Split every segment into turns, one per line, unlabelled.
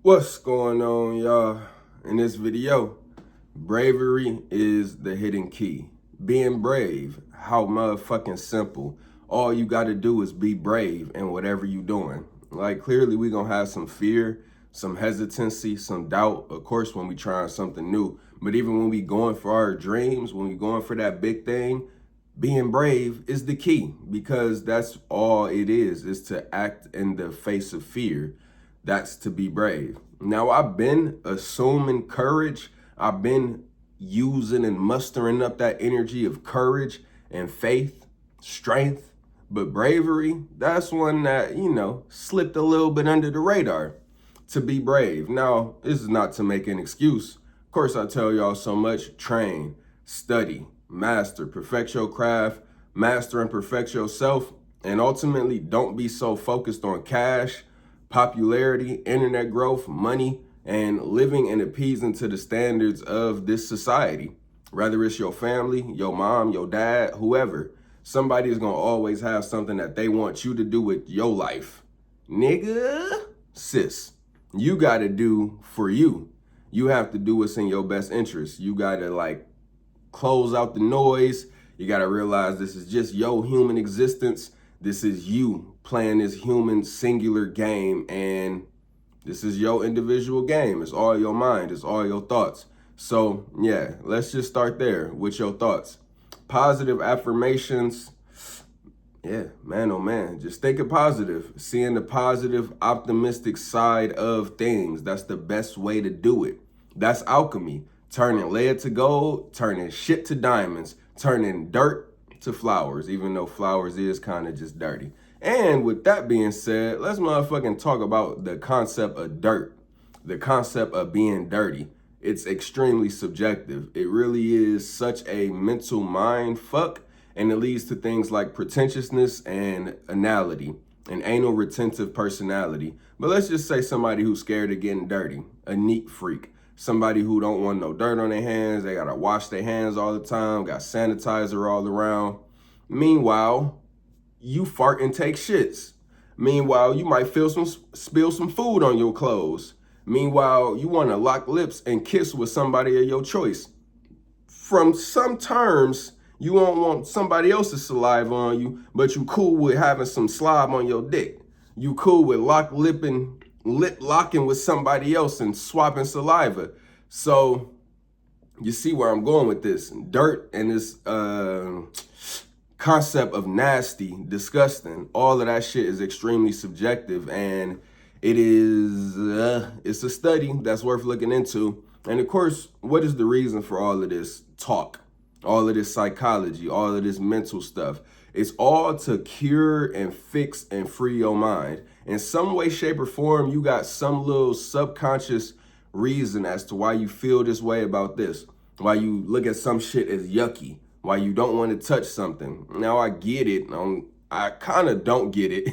What's going on, y'all? In this video, bravery is the hidden key. Being brave, how motherfucking simple. All you gotta do is be brave in whatever you doing. Like, clearly we gonna have some fear, some hesitancy, some doubt, of course, when we trying something new. But even when we going for our dreams, when we going for that big thing, being brave is the key, because that's all it is to act in the face of fear. That's to be brave. Now, I've been assuming courage. I've been using and mustering up that energy of courage and faith, strength. But bravery, that's one that, slipped a little bit under the radar. To be brave. Now, this is not to make an excuse. Of course, I tell y'all so much: train, study, master, perfect your craft, master and perfect yourself, and ultimately don't be so focused on cash, popularity, internet growth, money, and living and appeasing to the standards of this society. Whether it's your family, your mom, your dad, whoever, somebody is gonna always have something that they want you to do with your life. Nigga, sis, you gotta do for you. You have to do what's in your best interest. You gotta close out the noise. You gotta realize this is just your human existence. This is you playing this human singular game, and this is your individual game. It's all your mind. It's all your thoughts. So yeah, let's just start there with your thoughts. Positive affirmations. Yeah, man, oh man, just think it positive. Seeing the positive, optimistic side of things. That's the best way to do it. That's alchemy. Turning lead to gold, turning shit to diamonds, turning dirt to flowers, even though flowers is kind of just dirty. And with that being said, let's motherfucking talk about the concept of dirt, the concept of being dirty. It's extremely subjective. It really is such a mental mind fuck, and it leads to things like pretentiousness and anality, an anal retentive personality. But let's just say somebody who's scared of getting dirty, a neat freak. Somebody who don't want no dirt on their hands. They gotta wash their hands all the time, got sanitizer all around. Meanwhile, you fart and take shits. Meanwhile, you might spill some food on your clothes. Meanwhile, you want to lock lips and kiss with somebody of your choice. From some terms, you won't want somebody else's saliva on you, but you cool with having some slob on your dick. You cool with lip locking with somebody else and swapping saliva. So you see where I'm going with this. Dirt and this concept of nasty, disgusting, all of that shit is extremely subjective, and it's a study that's worth looking into. And of course, what is the reason for all of this talk, all of this psychology, all of this mental stuff? It's all to cure and fix and free your mind. In some way, shape, or form, you got some little subconscious reason as to why you feel this way about this, why you look at some shit as yucky, why you don't want to touch something. Now, I get it. I kind of don't get it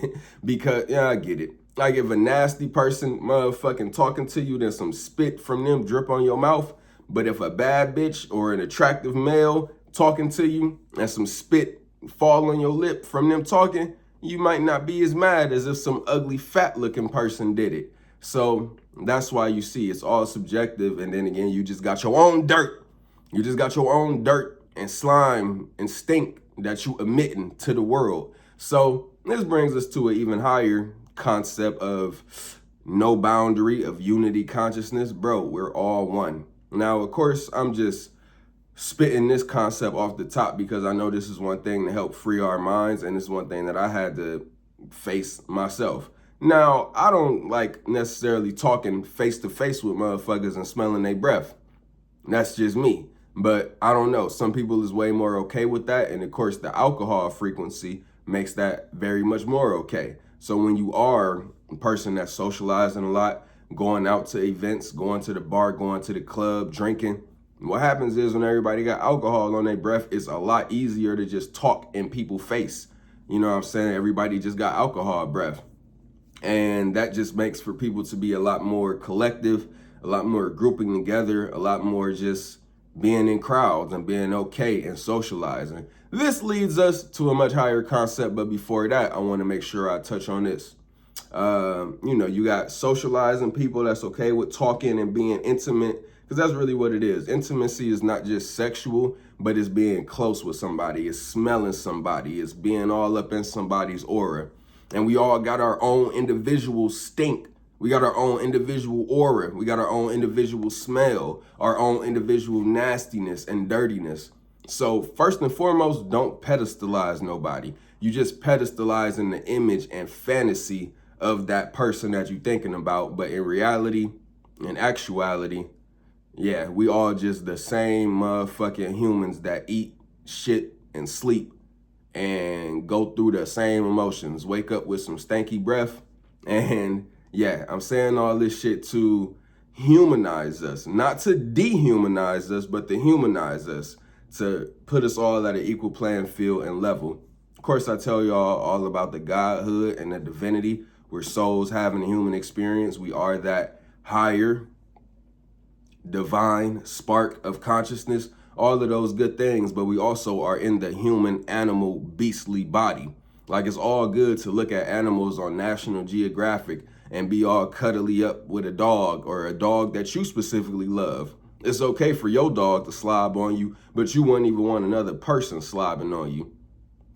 because, yeah, I get it. Like, if a nasty person motherfucking talking to you, then some spit from them drip on your mouth. But if a bad bitch or an attractive male talking to you and some spit fall on your lip from them talking, you might not be as mad as if some ugly fat looking person did it. So that's why you see it's all subjective. And then again, you just got your own dirt. You just got your own dirt and slime and stink that you emitting to the world. So this brings us to an even higher concept of no boundary, of unity consciousness. Bro, we're all one. Now, of course, I'm just spitting this concept off the top because I know this is one thing to help free our minds, and it's one thing that I had to face myself. Now, I don't like necessarily talking face to face with motherfuckers and smelling their breath. That's just me. But I don't know. Some people is way more okay with that. And of course, the alcohol frequency makes that very much more okay. So when you are a person that's socializing a lot, going out to events, going to the bar, going to the club, drinking, what happens is when everybody got alcohol on their breath, it's a lot easier to just talk in people's face. You know what I'm saying? Everybody just got alcohol breath. And that just makes for people to be a lot more collective, a lot more grouping together, a lot more just being in crowds and being okay and socializing. This leads us to a much higher concept, but before that, I want to make sure I touch on this. You know, you got socializing people that's okay with talking and being intimate, because that's really what it is. Intimacy is not just sexual, but it's being close with somebody, it's smelling somebody, it's being all up in somebody's aura. And we all got our own individual stink. We got our own individual aura. We got our own individual smell, our own individual nastiness and dirtiness. So first and foremost, don't pedestalize nobody. You just pedestalizing the image and fantasy of that person that you're thinking about. But in reality, in actuality, yeah, we all just the same motherfucking humans that eat, shit, and sleep and go through the same emotions. Wake up with some stanky breath. And yeah, I'm saying all this shit to humanize us, not to dehumanize us, but to humanize us, to put us all at an equal playing field and level. Of course, I tell y'all all about the godhood and the divinity. We're souls having a human experience. We are that higher divine spark of consciousness, all of those good things, but we also are in the human animal beastly body. Like, it's all good to look at animals on National Geographic and be all cuddly up with a dog, or a dog that you specifically love. It's okay for your dog to slob on you, but you wouldn't even want another person slobbing on you.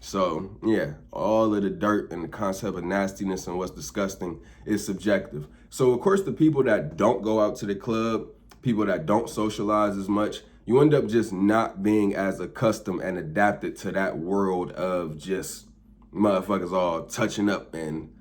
So yeah, all of the dirt and the concept of nastiness and what's disgusting is subjective. So of course, the people that don't go out to the club, people that don't socialize as much, you end up just not being as accustomed and adapted to that world of just motherfuckers all touching up and,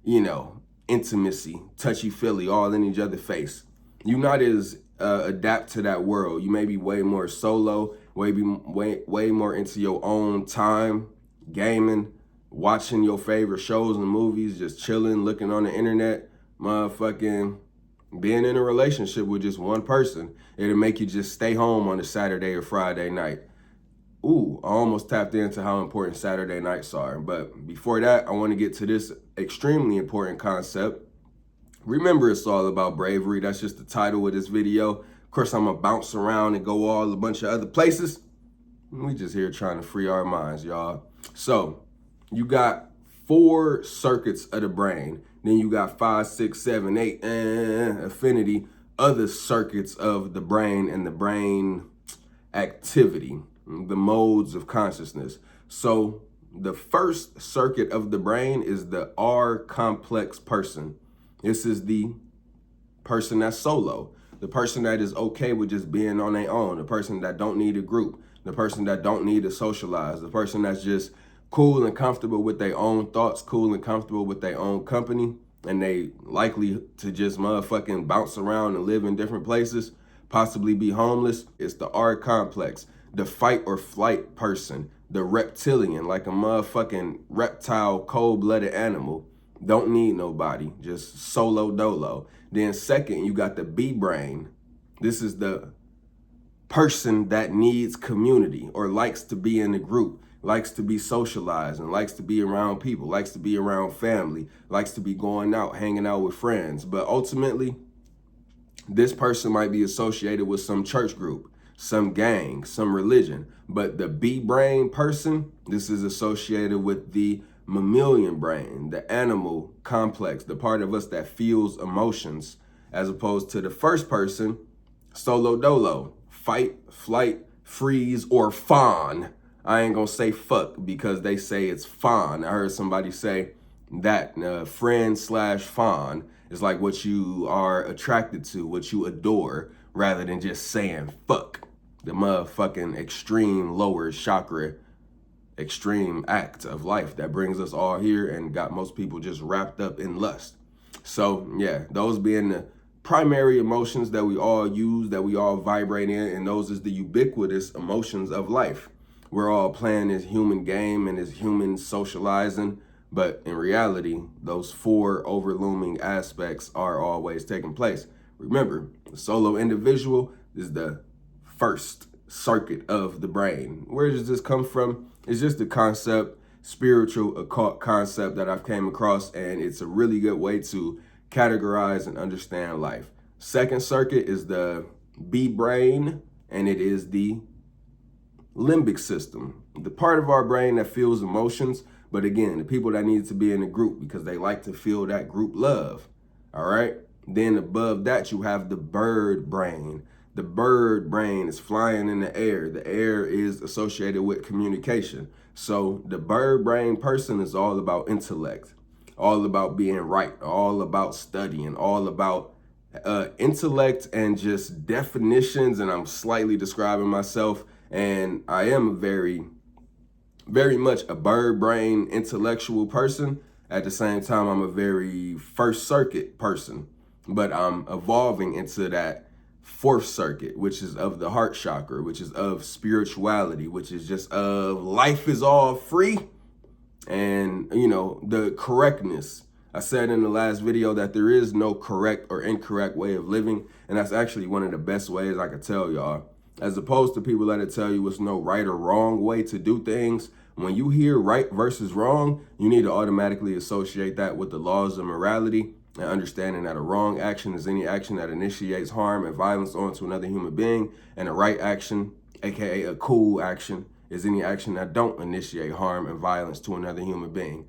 you know, intimacy, touchy-feely, all in each other's face. You're not as adapt to that world. You may be way more solo, way more into your own time, gaming, watching your favorite shows and movies, just chilling, looking on the internet, motherfucking being in a relationship with just one person. It'll make you just stay home on a Saturday or Friday night. Ooh, I almost tapped into how important Saturday nights are. But before that, I want to get to this extremely important concept. Remember, it's all about bravery. That's just the title of this video. Of course, I'm going to bounce around and go all a bunch of other places. We just here trying to free our minds, y'all. So you got 4 circuits of the brain. Then you got 5, 6, 7, 8, affinity, other circuits of the brain and the brain activity, the modes of consciousness. So the first circuit of the brain is the R complex person. This is the person that's solo, the person that is okay with just being on their own, the person that don't need a group, the person that don't need to socialize, the person that's just cool and comfortable with their own thoughts, cool and comfortable with their own company, and they likely to just motherfucking bounce around and live in different places, possibly be homeless. It's the R complex, the fight or flight person, the reptilian, like a motherfucking reptile, cold-blooded animal. Don't need nobody, just solo dolo. Then second, you got the B brain. This is the person that needs community or likes to be in a group, likes to be socialized and likes to be around people, likes to be around family, likes to be going out, hanging out with friends. But ultimately, this person might be associated with some church group, some gang, some religion. But the B brain person, this is associated with the mammalian brain, the animal complex, the part of us that feels emotions, as opposed to the first person, solo dolo, fight, flight, freeze, or fawn. I ain't gonna say fuck because they say it's fawn. I heard somebody say that friend slash fawn is like what you are attracted to, what you adore, rather than just saying fuck. The motherfucking extreme lower chakra, extreme act of life that brings us all here and got most people just wrapped up in lust. So yeah, those being the primary emotions that we all use, that we all vibrate in, and those is the ubiquitous emotions of life. We're all playing this human game and this human socializing, but in reality, those 4 overlooming aspects are always taking place. Remember, the solo individual is the first circuit of the brain. Where does this come from? It's just a concept, spiritual occult concept that I've came across, and it's a really good way to categorize and understand life. Second circuit is the B brain, and it is the limbic system, the part of our brain that feels emotions, But again, the people that need to be in the group because they like to feel that group love. All right. Then above that, you have the bird brain. The bird brain is flying in the air. The air is associated with communication. So the bird brain person is all about intellect, all about being right, all about studying, all about intellect and just definitions. And I'm slightly describing myself. And I am very much a bird brain intellectual person. At the same time, I'm a very first circuit person, but I'm evolving into that fourth circuit, which is of the heart chakra, which is of spirituality, which is just of life is all free. And, you know, the correctness. I said in the last video that there is no correct or incorrect way of living. And that's actually one of the best ways I could tell y'all. As opposed to people that tell you it's no right or wrong way to do things. When you hear right versus wrong, you need to automatically associate that with the laws of morality and understanding that a wrong action is any action that initiates harm and violence onto another human being. And a right action, aka a cool action, is any action that don't initiate harm and violence to another human being.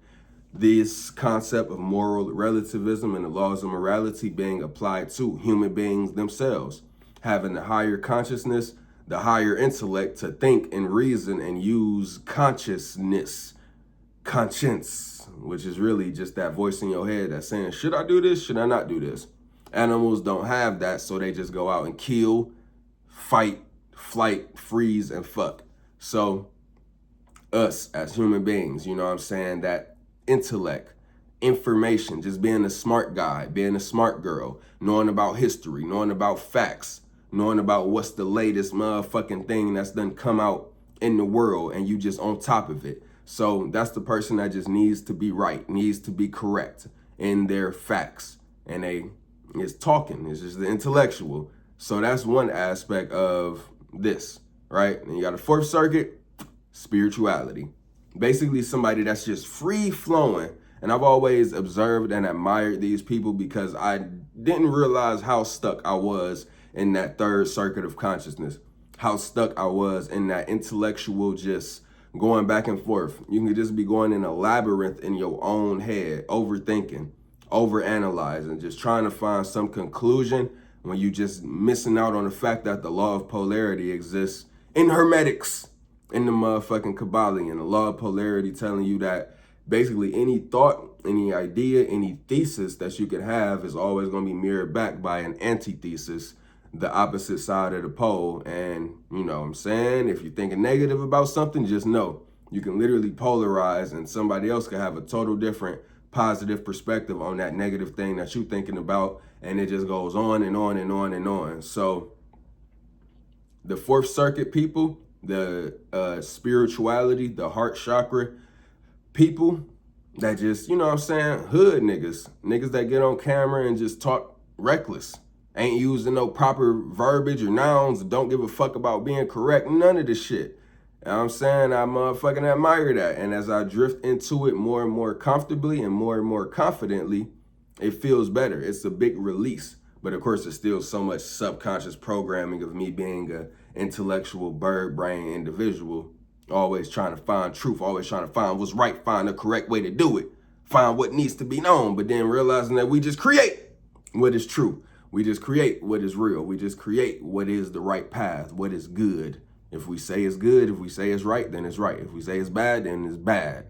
This concept of moral relativism and the laws of morality being applied to human beings themselves, having the higher consciousness, the higher intellect to think and reason and use conscience, which is really just that voice in your head that's saying, should I do this? Should I not do this? Animals don't have that, so they just go out and kill, fight, flight, freeze, and fuck. So us as human beings, you know what I'm saying, that intellect, information, just being a smart guy, being a smart girl, knowing about history, knowing about facts, knowing about what's the latest motherfucking thing that's done come out in the world and you just on top of it. So that's the person that just needs to be right, needs to be correct in their facts. And they is talking, it's just the intellectual. So that's one aspect of this, right? And you got a fourth circuit, spirituality. Basically somebody that's just free flowing. And I've always observed and admired these people because I didn't realize how stuck I was in that third circuit of consciousness, how stuck I was in that intellectual just going back and forth. You can just be going in a labyrinth in your own head, overthinking, overanalyzing, just trying to find some conclusion when you just missing out on the fact that the law of polarity exists in hermetics, in the motherfucking Kabbalion, the law of polarity telling you that basically any thought, any idea, any thesis that you could have is always going to be mirrored back by an antithesis, the opposite side of the pole. And you know what I'm saying? If you're thinking negative about something, just know you can literally polarize and somebody else can have a total different positive perspective on that negative thing that you're thinking about. And it just goes on and on and on and on. So the fourth circuit people, the spirituality, the heart chakra people that just, you know what I'm saying, hood niggas that get on camera and just talk reckless, ain't using no proper verbiage or nouns, don't give a fuck about being correct, none of this shit. You know what I'm saying? I motherfucking admire that. And as I drift into it more and more comfortably and more confidently, it feels better. It's a big release. But of course, there's still so much subconscious programming of me being a intellectual bird brain individual, always trying to find truth, always trying to find what's right, find the correct way to do it, find what needs to be known, but then realizing that we just create what is true. We just create what is real. We just create what is the right path, what is good. If we say it's good, if we say it's right, then it's right. If we say it's bad, then it's bad.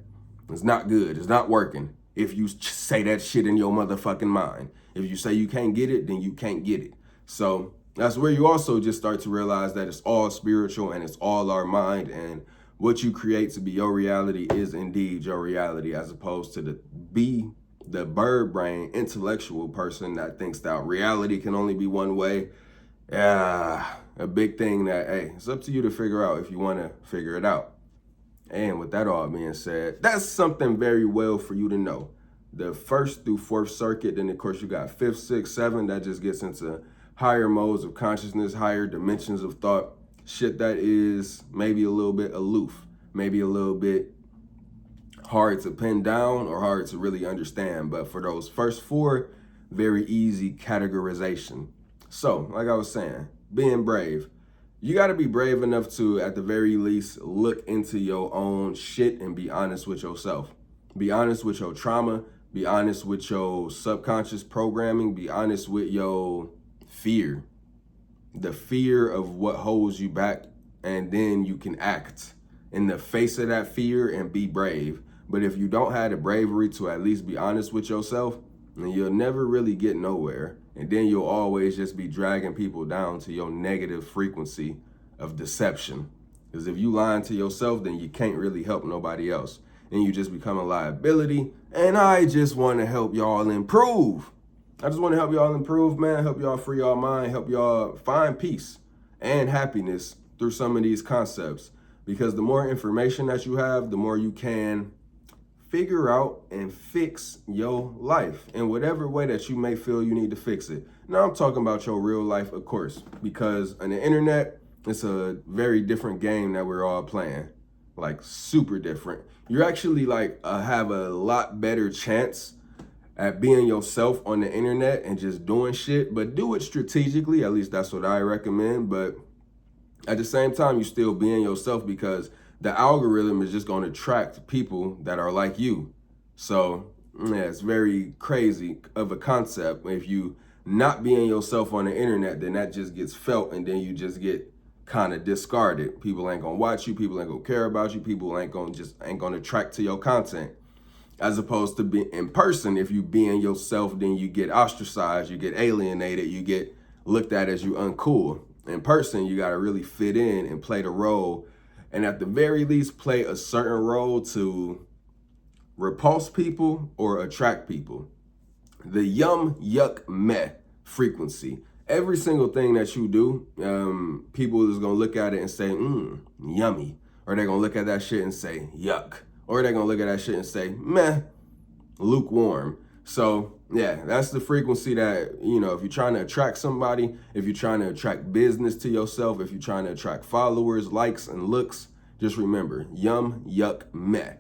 It's not good. It's not working. If you say that shit in your motherfucking mind. If you say you can't get it, then you can't get it. So that's where you also just start to realize that it's all spiritual and it's all our mind, and what you create to be your reality is indeed your reality, as opposed to the bird brain intellectual person that thinks that reality can only be one way. Yeah, a big thing that, hey, it's up to you to figure out if you want to figure it out. And with that all being said, that's something very well for you to know. The first through fourth circuit, then of course you got fifth, sixth, seventh, that just gets into higher modes of consciousness, higher dimensions of thought, shit that is maybe a little bit aloof, maybe a little bit hard to pin down or hard to really understand. But for those first four, very easy categorization. So, like I was saying, being brave. You got to be brave enough to, at the very least, look into your own shit and be honest with yourself. Be honest with your trauma. Be honest with your subconscious programming. Be honest with your fear. The fear of what holds you back, and then you can act in the face of that fear and be brave. But if you don't have the bravery to at least be honest with yourself, then you'll never really get nowhere. And then you'll always just be dragging people down to your negative frequency of deception. Because if you lying to yourself, then you can't really help nobody else. And you just become a liability. And I just want to help y'all improve. I just want to help y'all improve, man. Help y'all free y'all mind. Help y'all find peace and happiness through some of these concepts. Because the more information that you have, the more you can figure out and fix your life in whatever way that you may feel you need to fix it. Now I'm talking about your real life, of course, because on the internet, it's a very different game that we're all playing, like super different. You actually have a lot better chance at being yourself on the internet and just doing shit, but do it strategically. At least that's what I recommend. But at the same time, you still being yourself, because the algorithm is just going to attract people that are like you. So yeah, it's very crazy of a concept. If you not being yourself on the internet, then that just gets felt, and then you just get kind of discarded. People ain't gonna watch you. People ain't gonna care about you. People ain't gonna track to your content. As opposed to being in person, if you being yourself, then you get ostracized, you get alienated, you get looked at as you uncool. In person, you gotta really fit in and play the role, and at the very least, play a certain role to repulse people or attract people. The yum, yuck, meh frequency. Every single thing that you do, people is gonna look at it and say, yummy. Or they're gonna look at that shit and say, yuck. Or they're gonna look at that shit and say, meh, lukewarm. So yeah, that's the frequency that, if you're trying to attract somebody, if you're trying to attract business to yourself, if you're trying to attract followers, likes, and looks, just remember, yum, yuck, meh.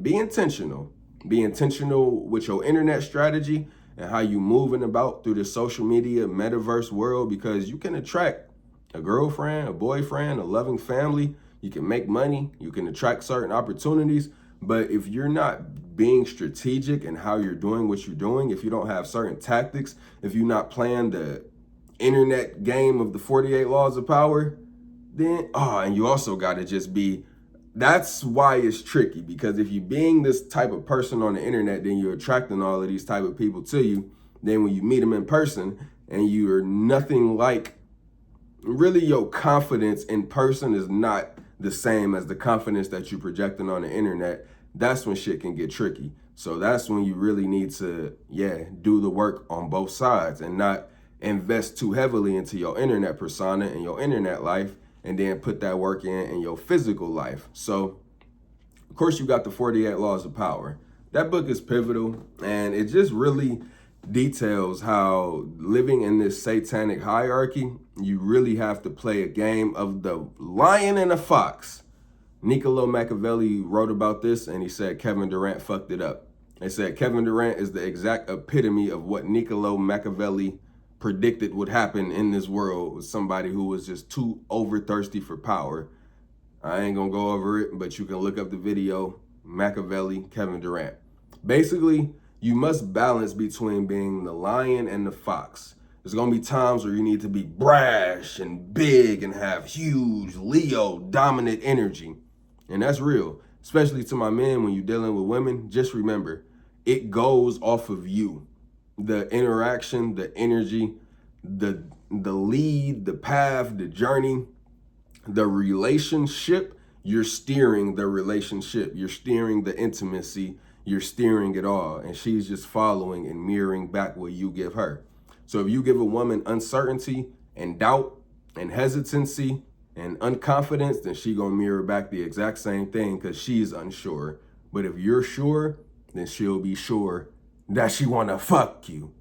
Be intentional. Be intentional with your internet strategy and how you moving about through the social media metaverse world, because you can attract a girlfriend, a boyfriend, a loving family. You can make money. You can attract certain opportunities. But if you're not being strategic in how you're doing what you're doing, if you don't have certain tactics, if you're not playing the internet game of the 48 laws of power, then, and you also got to just be, that's why it's tricky, because if you're being this type of person on the internet, then you're attracting all of these type of people to you. Then when you meet them in person and you're nothing like, really your confidence in person is not the same as the confidence that you're projecting on the internet, that's when shit can get tricky. So that's when you really need to, do the work on both sides and not invest too heavily into your internet persona and your internet life, and then put that work in your physical life. So, of course, you got the 48 Laws of Power. That book is pivotal, and it just really details how living in this satanic hierarchy, you really have to play a game of the lion and the fox. Niccolo Machiavelli wrote about this, and he said Kevin Durant fucked it up. They said Kevin Durant is the exact epitome of what Niccolo Machiavelli predicted would happen in this world, with somebody who was just too over thirsty for power. I ain't gonna go over it, but you can look up the video, Machiavelli, Kevin Durant. Basically, you must balance between being the lion and the fox. There's gonna be times where you need to be brash and big and have huge Leo dominant energy. And that's real, especially to my men. When you're dealing with women, just remember, it goes off of you. The interaction, the energy, the lead, the path, the journey, the relationship, you're steering the relationship. You're steering the intimacy. You're steering it all. And she's just following and mirroring back what you give her. So if you give a woman uncertainty and doubt and hesitancy and unconfidence, then she gonna mirror back the exact same thing, because she's unsure. But if you're sure, then she'll be sure that she wanna fuck you,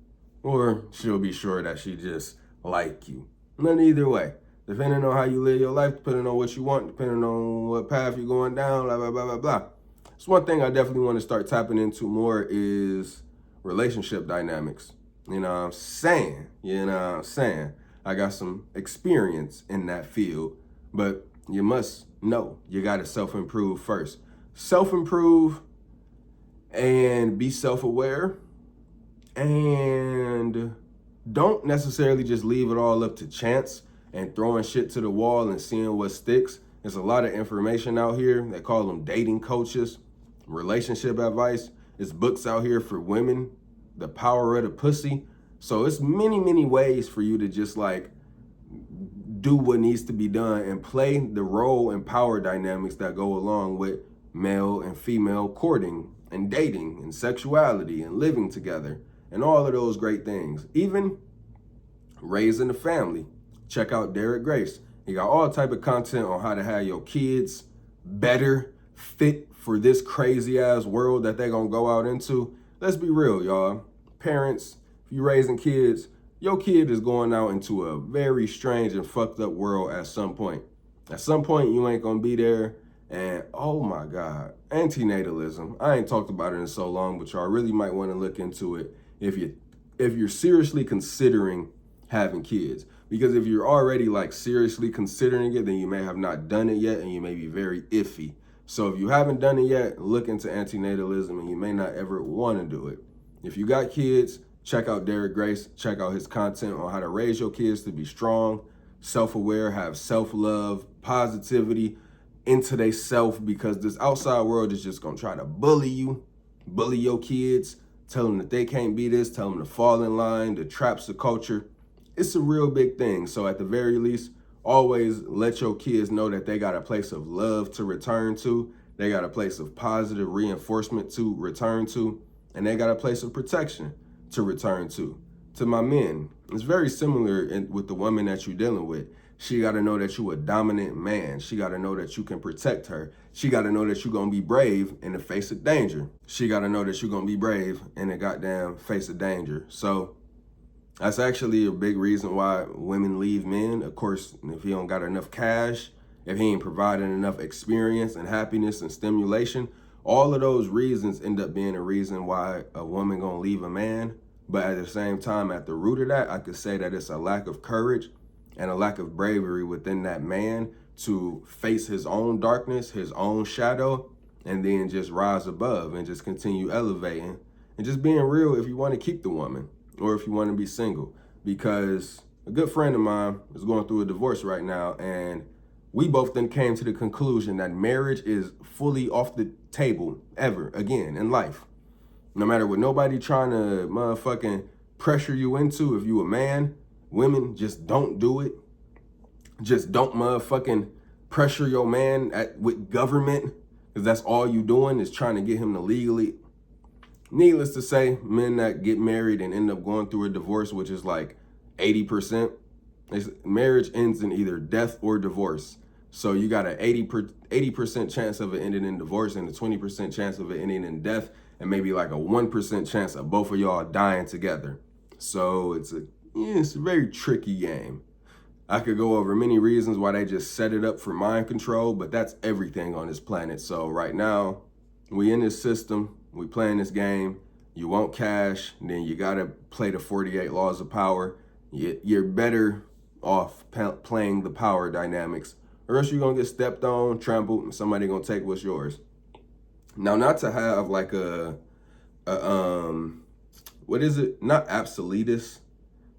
or she'll be sure that she just like you. None either way, depending on how you live your life, depending on what you want, depending on what path you're going down, blah, blah, blah, blah, blah. So one thing I definitely want to start tapping into more is relationship dynamics. You know what I'm saying? I got some experience in that field, but you must know you got to self-improve first. Self-improve and be self-aware, and don't necessarily just leave it all up to chance and throwing shit to the wall and seeing what sticks. There's a lot of information out here. They call them dating coaches, relationship advice. There's books out here for women, the power of the pussy. So it's many, many ways for you to just like do what needs to be done and play the role and power dynamics that go along with male and female courting and dating and sexuality and living together and all of those great things. Even raising a family. Check out Derek Grace. He got all type of content on how to have your kids better fit for this crazy ass world that they're gonna go out into. Let's be real, y'all. Parents, if you raising kids, your kid is going out into a very strange and fucked up world at some point. At some point, you ain't gonna be there. And oh my God, antinatalism. I ain't talked about it in so long, but y'all really might want to look into it if you're seriously considering having kids. Because if you're already like seriously considering it, then you may have not done it yet and you may be very iffy. So if you haven't done it yet, look into antinatalism and you may not ever want to do it. If you got kids, check out Derek Grace, check out his content on how to raise your kids to be strong, self-aware, have self-love, positivity into they self, because this outside world is just gonna try to bully you, bully your kids, tell them that they can't be this, tell them to fall in line, the traps of culture. It's a real big thing. So at the very least, always let your kids know that they got a place of love to return to. They got a place of positive reinforcement to return to. And they got a place of protection to return to. To my men, it's very similar with the woman that you're dealing with. She got to know that you a dominant man. She got to know that you can protect her. She got to know that you're going to be brave in the face of danger. She got to know that you're going to be brave in the goddamn face of danger. So that's actually a big reason why women leave men. Of course, if he don't got enough cash, if he ain't providing enough experience and happiness and stimulation, all of those reasons end up being a reason why a woman gonna leave a man. But at the same time, at the root of that, I could say that it's a lack of courage and a lack of bravery within that man to face his own darkness, his own shadow, and then just rise above and just continue elevating and just being real if you want to keep the woman or if you want to be single. Because a good friend of mine is going through a divorce right now, and we both then came to the conclusion that marriage is fully off the table ever again in life. No matter what nobody trying to motherfucking pressure you into, if you a man, women, just don't do it. Just don't motherfucking pressure your man with government, because that's all you doing is trying to get him to legally. Needless to say, men that get married and end up going through a divorce, which is like 80%, marriage ends in either death or divorce. So you got an 80% chance of it ending in divorce and a 20% chance of it ending in death, and maybe like a 1% chance of both of y'all dying together. So it's a very tricky game. I could go over many reasons why they just set it up for mind control, but that's everything on this planet. So right now, we in this system, we playing this game. You want cash, then you gotta play the 48 laws of power. You're better off playing the power dynamics, or else you're gonna get stepped on, trampled, and somebody gonna take what's yours. Now, not to have like what is it? Not absolutist,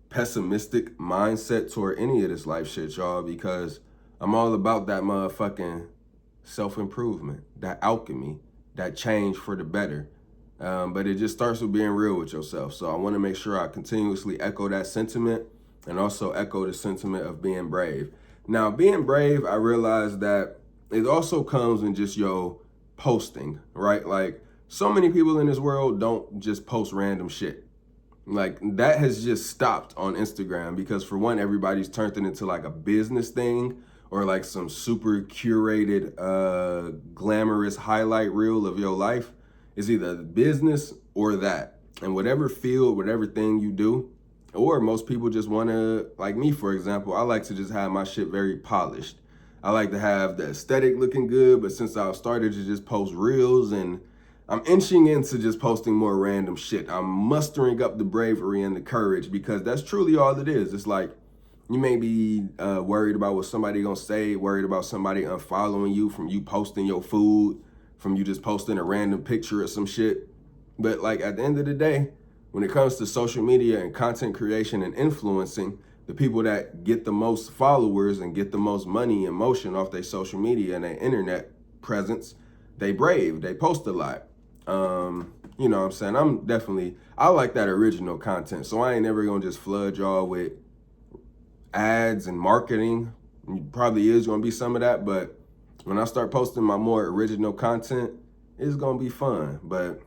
pessimistic mindset toward any of this life shit, y'all, because I'm all about that motherfucking self-improvement, that alchemy, that change for the better. But it just starts with being real with yourself. So I want to make sure I continuously echo that sentiment and also echo the sentiment of being brave. Now, being brave, I realize that it also comes in just your posting, right? Like, so many people in this world don't just post random shit. Like, that has just stopped on Instagram because, for one, everybody's turned it into like a business thing or like some super curated, glamorous highlight reel of your life. Is either business or that. And whatever field, whatever thing you do, or most people just want to, like me, for example, I like to just have my shit very polished. I like to have the aesthetic looking good, but since I've started to just post reels and I'm inching into just posting more random shit, I'm mustering up the bravery and the courage, because that's truly all it is. It's like, you may be worried about what somebody gonna say, worried about somebody unfollowing you from you posting your food, from you just posting a random picture of some shit. But like at the end of the day, when it comes to social media and content creation and influencing, the people that get the most followers and get the most money and motion off their social media and their internet presence, they brave, they post a lot. You know what I'm saying? I like that original content. So I ain't never gonna just flood y'all with ads and marketing. Probably is gonna be some of that, but when I start posting my more original content, it's gonna be fun. But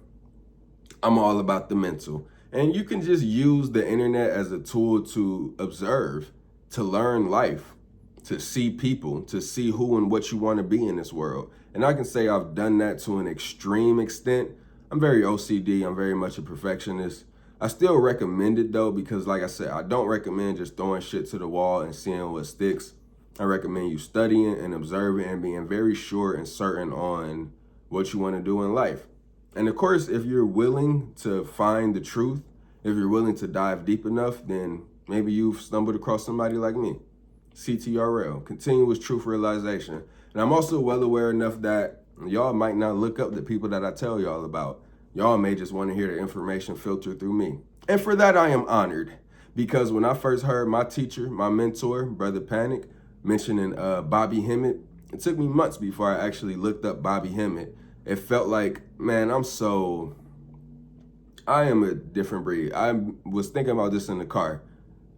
I'm all about the mental. And you can just use the internet as a tool to observe, to learn life, to see people, to see who and what you want to be in this world. And I can say I've done that to an extreme extent. I'm very OCD, I'm very much a perfectionist. I still recommend it though, because like I said, I don't recommend just throwing shit to the wall and seeing what sticks. I recommend you studying and observing and being very sure and certain on what you want to do in life. And of course, if you're willing to find the truth, if you're willing to dive deep enough, then maybe you've stumbled across somebody like me. CTRL, continuous truth realization. And I'm also well aware enough that y'all might not look up the people that I tell y'all about. Y'all may just want to hear the information filtered through me. And for that, I am honored. Because when I first heard my teacher, my mentor, Brother Panic, mentioning Bobby Hemmett, it took me months before I actually looked up Bobby Hemmett. It felt like, man, I am a different breed. I was thinking about this in the car.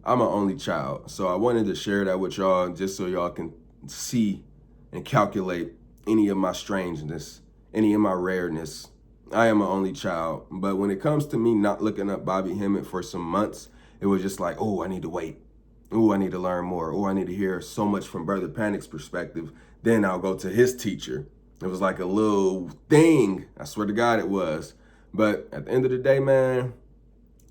I'm an only child, so I wanted to share that with y'all just so y'all can see and calculate any of my strangeness, any of my rareness. I am an only child, but when it comes to me not looking up Bobby Hemmett for some months, it was just like, oh, I need to wait. Oh, I need to learn more. Oh, I need to hear so much from Brother Panic's perspective. Then I'll go to his teacher. It was like a little thing. I swear to God it was. But at the end of the day, man,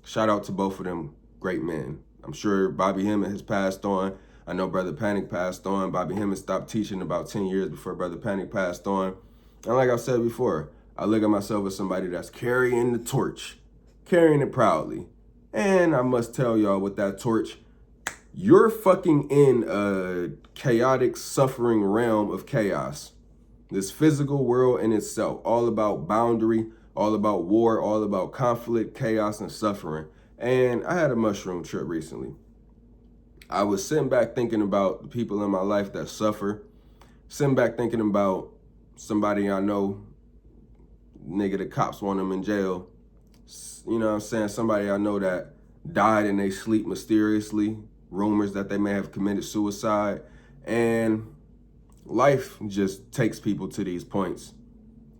shout out to both of them great men. I'm sure Bobby Hemmett has passed on. I know Brother Panic passed on. Bobby Hemmett stopped teaching about 10 years before Brother Panic passed on. And like I've said before, I look at myself as somebody that's carrying the torch, carrying it proudly. And I must tell y'all with that torch, you're fucking in a chaotic, suffering realm of chaos. This physical world in itself, all about boundary, all about war, all about conflict, chaos, and suffering. And I had a mushroom trip recently. I was sitting back thinking about the people in my life that suffer, sitting back thinking about somebody I know, nigga, the cops want them in jail. You know what I'm saying? Somebody I know that died in their sleep mysteriously, rumors that they may have committed suicide. And life just takes people to these points.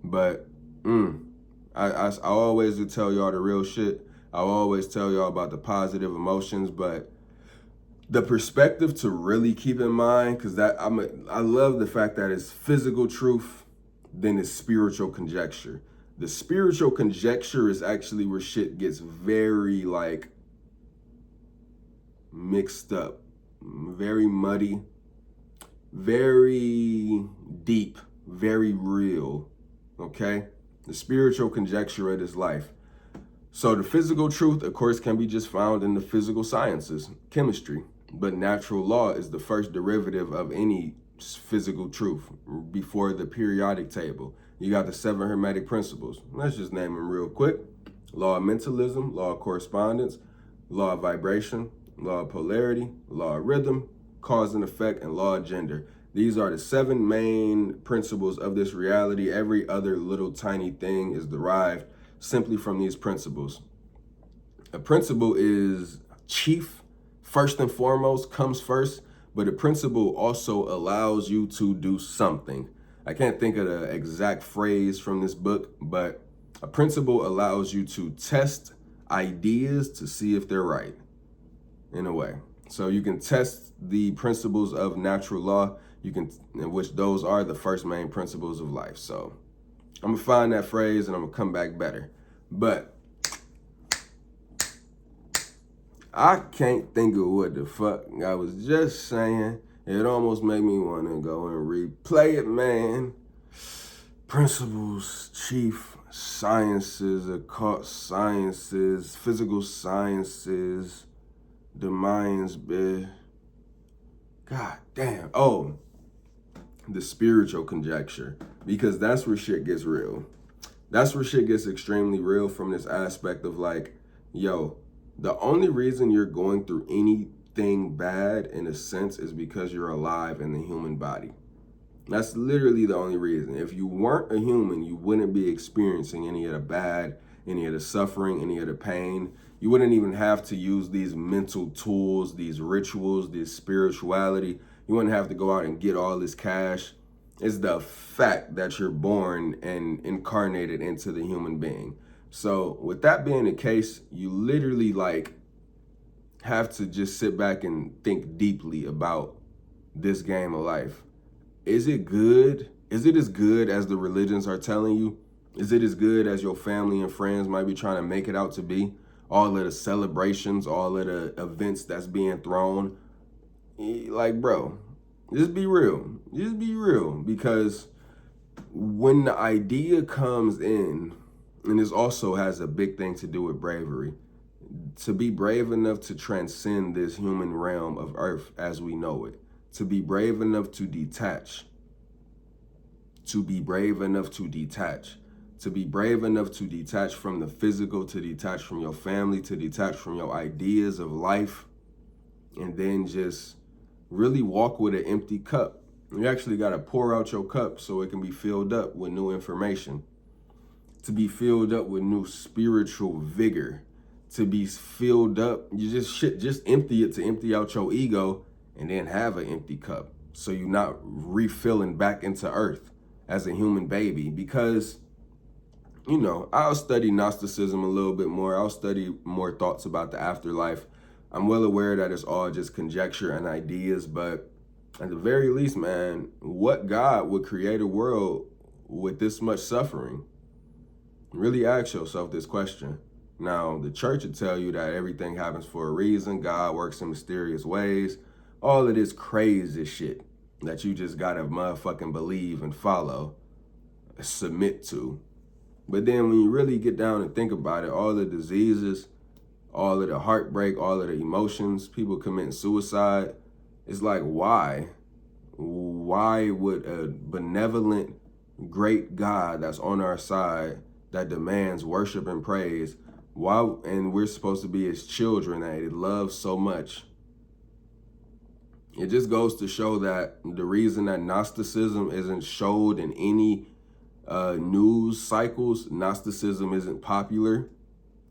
But I always would tell y'all the real shit. I always tell y'all about the positive emotions, but the perspective to really keep in mind, because I love the fact that it's physical truth, then it's spiritual conjecture. The spiritual conjecture is actually where shit gets very like mixed up, very muddy, very deep, very real, okay? The spiritual conjecture of this life. So the physical truth, of course, can be just found in the physical sciences, chemistry, but natural law is the first derivative of any physical truth before the periodic table. You got the 7 Hermetic principles. Let's just name them real quick. Law of mentalism, law of correspondence, law of vibration, law of polarity, law of rhythm, cause and effect, and law of gender. These are the 7 main principles of this reality. Every other little tiny thing is derived simply from these principles. A principle is chief, first and foremost, comes first, but a principle also allows you to do something. I can't think of the exact phrase from this book, but a principle allows you to test ideas to see if they're right, in a way. So you can test the principles of natural law, which those are the first main principles of life. So I'm gonna find that phrase and I'm gonna come back better. But I can't think of what the fuck I was just saying. It almost made me want to go and replay it, man. Principles, chief, sciences, occult sciences, physical sciences, the mind's bit. God damn. Oh, the spiritual conjecture, because that's where shit gets real. That's where shit gets extremely real from this aspect of like, yo, the only reason you're going through anything bad in a sense is because you're alive in the human body. That's literally the only reason. If you weren't a human, you wouldn't be experiencing any of the bad, any of the suffering, any of the pain. You wouldn't even have to use these mental tools, these rituals, this spirituality. You wouldn't have to go out and get all this cash. It's the fact that you're born and incarnated into the human being. So with that being the case, you literally like have to just sit back and think deeply about this game of life. Is it good? Is it as good as the religions are telling you? Is it as good as your family and friends might be trying to make it out to be? All of the celebrations, all of the events that's being thrown. Like, bro, just be real. Just be real. Because when the idea comes in, and this also has a big thing to do with bravery, to be brave enough to transcend this human realm of earth as we know it, to be brave enough to detach, to be brave enough to detach, to be brave enough to detach from the physical, to detach from your family, to detach from your ideas of life, and then just really walk with an empty cup. You actually got to pour out your cup so it can be filled up with new information, to be filled up with new spiritual vigor, to be filled up. You just empty it, to empty out your ego, and then have an empty cup so you're not refilling back into earth as a human baby. Because, you know, I'll study Gnosticism a little bit more. I'll study more thoughts about the afterlife. I'm well aware that it's all just conjecture and ideas, but at the very least, man, what God would create a world with this much suffering? Really ask yourself this question. Now, the church will tell you that everything happens for a reason. God works in mysterious ways. All of this crazy shit that you just gotta motherfucking believe and follow, submit to. But then when you really get down and think about it, all the diseases, all of the heartbreak, all of the emotions, people committing suicide, it's like, why? Why would a benevolent, great God that's on our side, that demands worship and praise, why, and we're supposed to be his children that he loves so much? It just goes to show that the reason that Gnosticism isn't showed in any news cycles, Gnosticism isn't popular,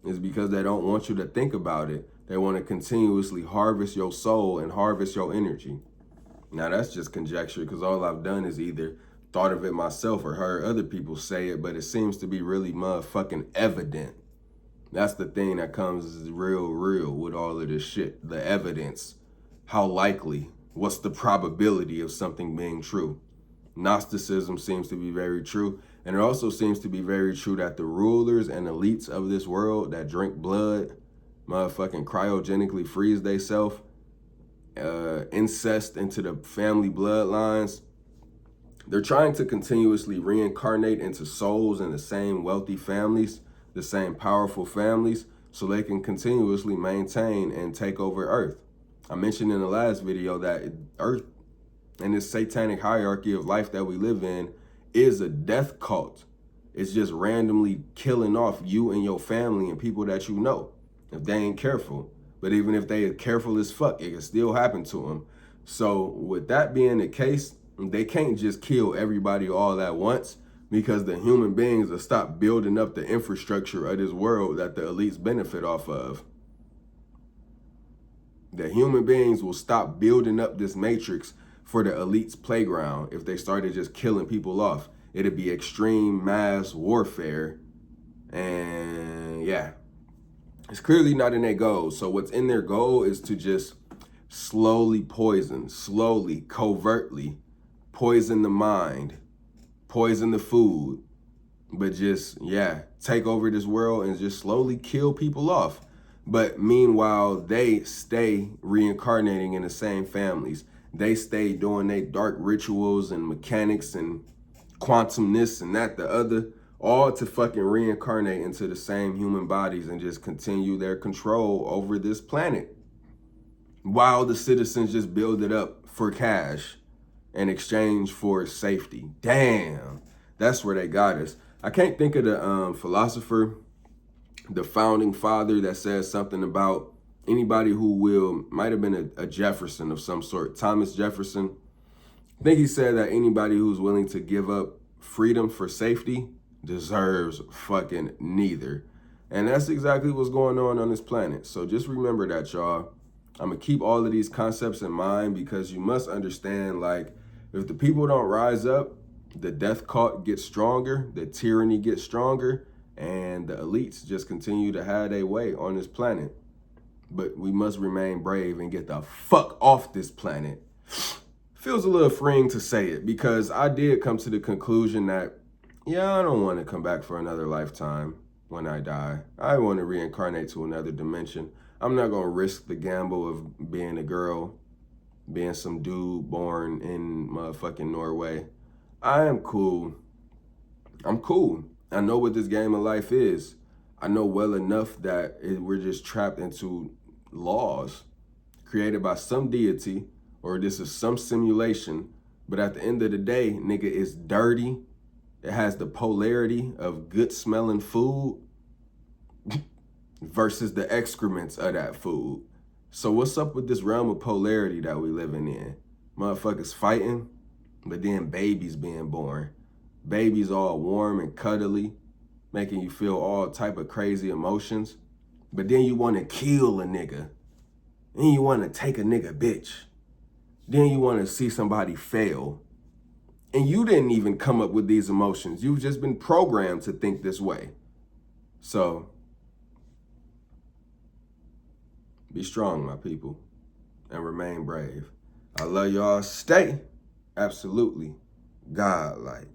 is because they don't want you to think about it. They want to continuously harvest your soul and harvest your energy. Now that's just conjecture, because all I've done is either thought of it myself or heard other people say it, but it seems to be really motherfucking evident. That's the thing that comes real with all of this shit. The evidence. How likely? What's the probability of something being true? Gnosticism seems to be very true. And it also seems to be very true that the rulers and elites of this world that drink blood, motherfucking cryogenically freeze themselves, incest into the family bloodlines, they're trying to continuously reincarnate into souls in the same wealthy families, the same powerful families, so they can continuously maintain and take over Earth. I mentioned in the last video that Earth and this satanic hierarchy of life that we live in is a death cult. It's just randomly killing off you and your family and people that you know if they ain't careful. But even if they are careful as fuck, it can still happen to them. So with that being the case, they can't just kill everybody all at once, because the human beings will stop building up the infrastructure of this world that the elites benefit off of. The human beings will stop building up this matrix for the elites' playground if they started just killing people off. It'd be extreme mass warfare. And yeah, it's clearly not in their goal. So what's in their goal is to just slowly, covertly poison the mind, poison the food, but just, yeah, take over this world and just slowly kill people off. But meanwhile, they stay reincarnating in the same families. They stay doing their dark rituals and mechanics and quantum this and that, the other, all to fucking reincarnate into the same human bodies and just continue their control over this planet, while the citizens just build it up for cash in exchange for safety. Damn, that's where they got us. I can't think of the philosopher, the founding father that says something about anybody who might have been a Jefferson of some sort, Thomas Jefferson. I think he said that anybody who's willing to give up freedom for safety deserves fucking neither. And that's exactly what's going on this planet. So just remember that, y'all. I'm going to keep all of these concepts in mind because you must understand, like, if the people don't rise up, the death cult gets stronger, the tyranny gets stronger, and the elites just continue to have their way on this planet. But we must remain brave and get the fuck off this planet. Feels a little freeing to say it because I did come to the conclusion that, yeah, I don't want to come back for another lifetime when I die. I want to reincarnate to another dimension. I'm not going to risk the gamble of being a girl, being some dude born in motherfucking Norway. I am cool. I'm cool. I know what this game of life is. I know well enough that we're just trapped into laws created by some deity, or this is some simulation. But at the end of the day, nigga, it's dirty. It has the polarity of good smelling food versus the excrements of that food. So what's up with this realm of polarity that we living in? Motherfuckers fighting, but then babies being born. Babies all warm and cuddly, making you feel all type of crazy emotions. But then you want to kill a nigga. Then you want to take a nigga bitch. Then you want to see somebody fail. And you didn't even come up with these emotions. You've just been programmed to think this way. So, be strong, my people, and remain brave. I love y'all. Stay absolutely godlike.